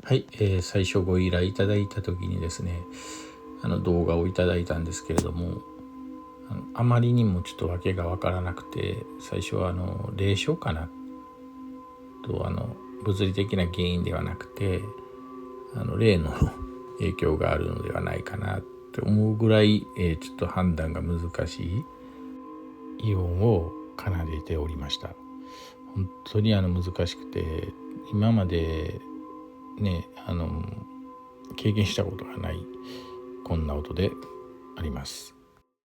はい、最初ご依頼いただいた時にですね、動画をいただいたんですけれども、あまりにもちょっと訳が分からなくて、最初は霊障かなと、物理的な原因ではなくて霊の影響があるのではないかなって思うぐらい、ちょっと判断が難しいイオンを奏でておりました。本当に難しくて、今までね経験したことがないこんな音であります。